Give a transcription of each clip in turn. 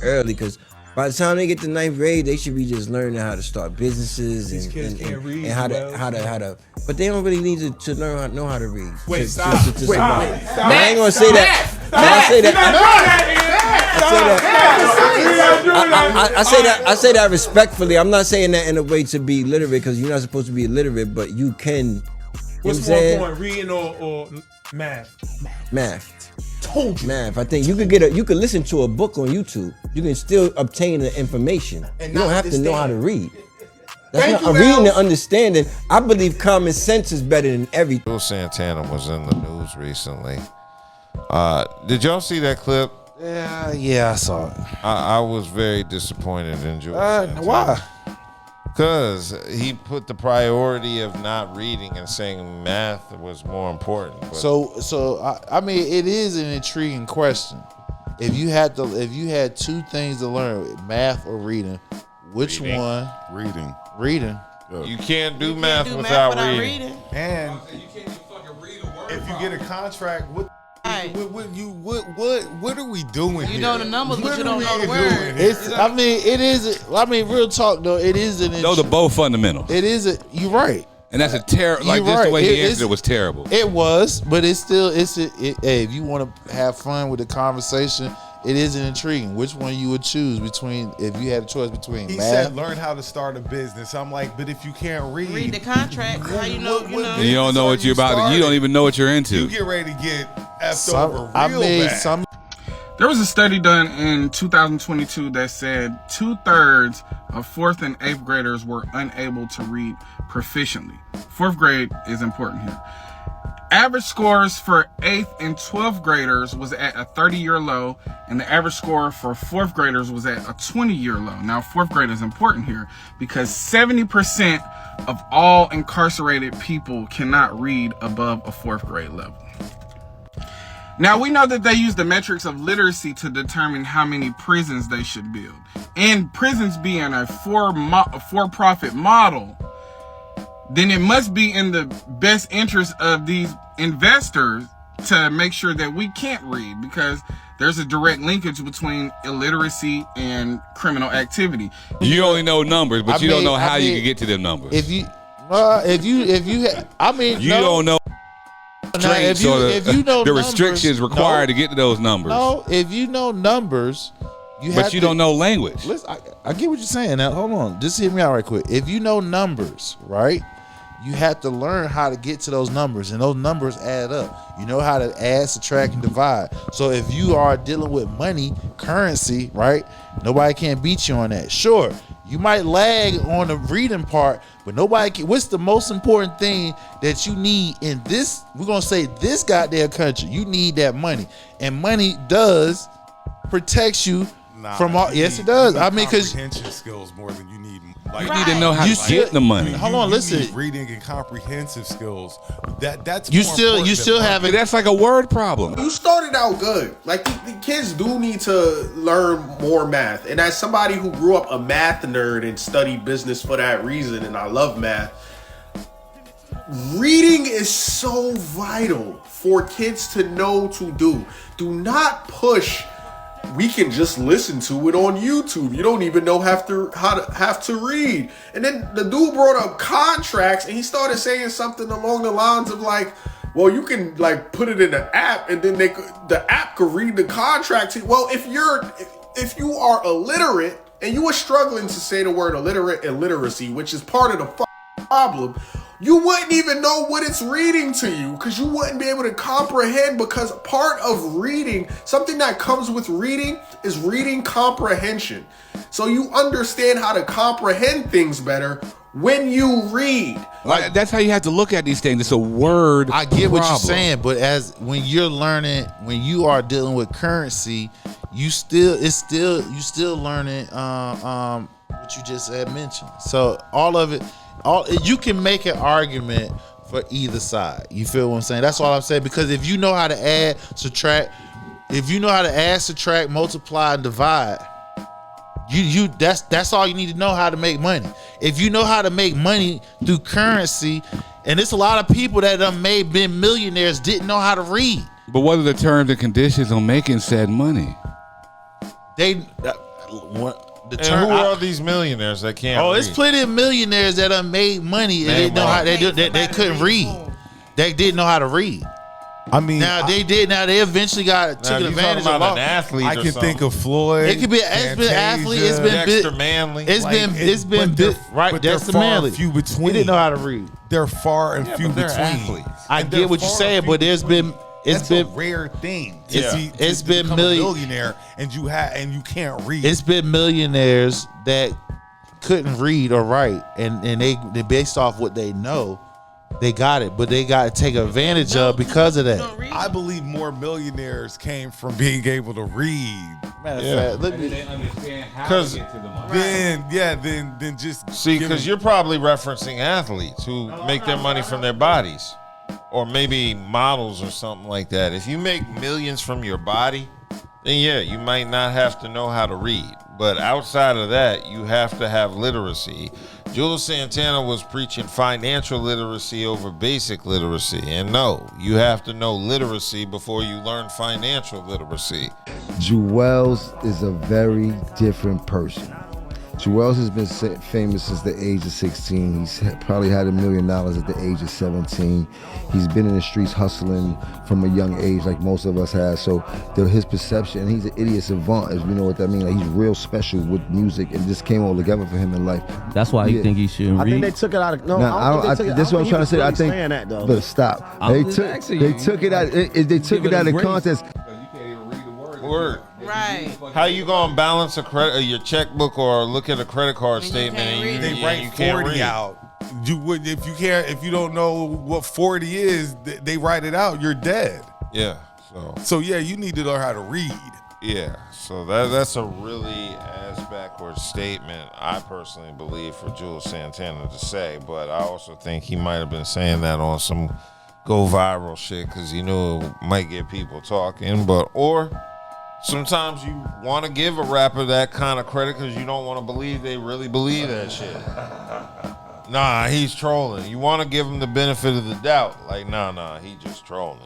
early because by the time they get to 9th grade, they should be just learning how to start businesses These kids can't read and how to. But they don't really need to know how to read. Wait, stop. I ain't gonna say that. I say that respectfully. I'm not saying that in a way to be literate because you're not supposed to be illiterate, but you can. What's more important, reading or math? Math. Told you. Math. I think you could you could listen to a book on YouTube. You can still obtain the information. You don't have to know how to read. That's not reading and understanding. I believe common sense is better than everything. Juelz Santana was in the news recently. Did y'all see that clip? Yeah, I saw it. I was very disappointed in Juelz Santana. Why? Because he put the priority of not reading and saying math was more important. But So I mean, it is an intriguing question. If you had two things to learn, math or reading, which one? Reading. You can't do math without reading. And you can't even fucking read a word. if you get a contract, what are we doing here? You know the numbers, but you don't know the word. Real talk though, it is an. Those are both fundamentals. It is you're right. And that's a terrible. Like just the way he answered it was terrible. It was, but hey, if you want to have fun with the conversation, it is intriguing. Which one you would choose between if you had a choice between he math? said learn how to start a business. I'm like, but if you can't read the contract, how you know? You don't know what you're about to. You don't even know what you're into. You get ready to get effed over real bad. There was a study done in 2022 that said 2/3 of 4th and 8th graders were unable to read proficiently. 4th grade is important here. Average scores for 8th and 12th graders was at a 30-year low, and the average score for 4th graders was at a 20-year low. Now, 4th grade is important here because 70% of all incarcerated people cannot read above a 4th grade level. Now, we know that they use the metrics of literacy to determine how many prisons they should build. And prisons being a for-profit model, then it must be in the best interest of these investors to make sure that we can't read, because there's a direct linkage between illiteracy and criminal activity. You only know numbers, but you don't know how you can get to them numbers. You don't know. Now, if you know the restrictions required to get to those numbers. No, if you know numbers, but you don't know language. Listen, I get what you're saying. Now, hold on. Just hear me out right quick. If you know numbers, right, you have to learn how to get to those numbers, and those numbers add up. You know how to add, subtract, and divide. So if you are dealing with money, currency, right, nobody can beat you on that. Sure, you might lag on the reading part, but nobody can. What's the most important thing that you need in this? We're going to say this goddamn country. You need that money. And money does protect you from all. Yes, it does. I mean, because comprehension skills more than you need. Like, you need to know how to get the money. Hold on, listen. Need reading and comprehensive skills. That's you still have it. That's like a word problem. You started out good. Like the kids do need to learn more math. And as somebody who grew up a math nerd and studied business for that reason, and I love math, reading is so vital for kids to know to do. Do not push. We can just listen to it on YouTube. You don't even know how to read. And then the dude brought up contracts, and he started saying something along the lines of like, well, you can like put it in an app, and then the app could read the contract. Well, if you are illiterate and you were struggling to say the word illiterate and literacy, which is part of the problem, you wouldn't even know what it's reading to you, because you wouldn't be able to comprehend, because part of reading, something that comes with reading, is reading comprehension. So you understand how to comprehend things better when you read. Like, that's how you have to look at these things. It's a word. I get what you're saying, but when you're learning, when you are dealing with currency, you still learning what you just had mentioned. So all of it. You can make an argument for either side. You feel what I'm saying? That's all I'm saying. Because if you know how to add, subtract, multiply, and divide, that's all you need to know how to make money. If you know how to make money through currency, and it's a lot of people that been millionaires didn't know how to read. But what are the terms and conditions on making said money? the And term. who are these millionaires that can't read? It's plenty of millionaires that have made money and they know how they couldn't read. They didn't know how to read. I mean, Now they did. Now they eventually took advantage of an athlete. I can think of Floyd. It could be. It's been athlete. It's been Dexter Manley. It's been right. But Dexter they're far Manley. and few between. He didn't know how to read. They're far and few they're between. athletes. I get what you're saying, but there's been. That's a rare thing. It's been a millionaire and you can't read. It's been millionaires that couldn't read or write, and they based off what they know. They got it, but they got to take advantage of because of that. I believe more millionaires came from being able to read. Matter of fact, They understand how to get to the money. Then just See, because you're probably referencing athletes who make their money from their bodies, or maybe models or something like that. If you make millions from your body, then yeah, you might not have to know how to read. But outside of that, you have to have literacy. Juelz Santana was preaching financial literacy over basic literacy. And no, you have to know literacy before you learn financial literacy. Juelz is a very different person. Juelz has been famous since the age of 16. He's probably had $1 million at the age of 17. He's been in the streets hustling from a young age like most of us have. So his perception, and he's an idiot savant, as we know what that means. Like, he's real special with music, and just came all together for him in life. That's why you think he shouldn't read? I think they took it out of, no, Nah, I don't think they took it. this is what I'm trying to say. I think, saying that, though. but stop. They took it out. They took it out of context. Word. Right. How you gonna balance your checkbook or look at a credit card statement and they you write can't 40 read? out. You would if you don't know what 40 is, they write it out. You're dead. Yeah. So yeah, you need to learn how to read. Yeah. So that's a really ass backwards statement, I personally believe, for Juelz Santana to say. But I also think he might have been saying that on some go viral shit because he knew it might get people talking. Or sometimes you want to give a rapper that kind of credit because you don't want to believe they really believe that shit. Nah, he's trolling. You want to give him the benefit of the doubt. Like, nah, he just trolling.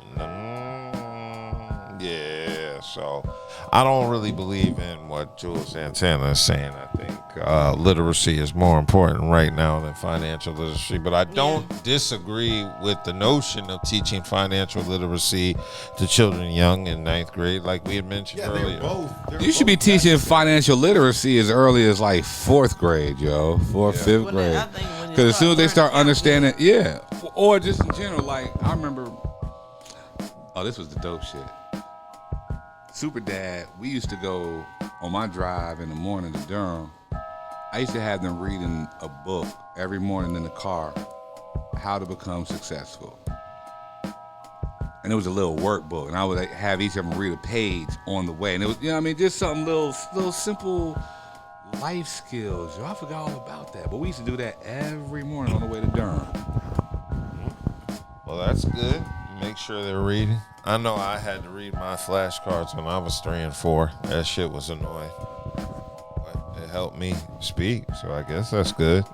Yeah, so I don't really believe in what Juelz Santana is saying. I think literacy is more important right now than financial literacy. But I don't disagree with the notion of teaching financial literacy to children young in 9th grade, like we had mentioned earlier. You should be teaching financial literacy as early as like 4th grade, yo. 5th grade. Because as soon as they start understanding, or just in general, like I remember, this was the dope shit. Super Dad, we used to go on my drive in the morning to Durham. I used to have them reading a book every morning in the car, How to Become Successful. And it was a little workbook, and I would have each of them read a page on the way. And it was, just something little simple life skills. Yo, I forgot all about that. But we used to do that every morning on the way to Durham. Well, that's good. Make sure they're reading. I know I had to read my flashcards when I was 3 and 4. That shit was annoying. But it helped me speak, so I guess that's good.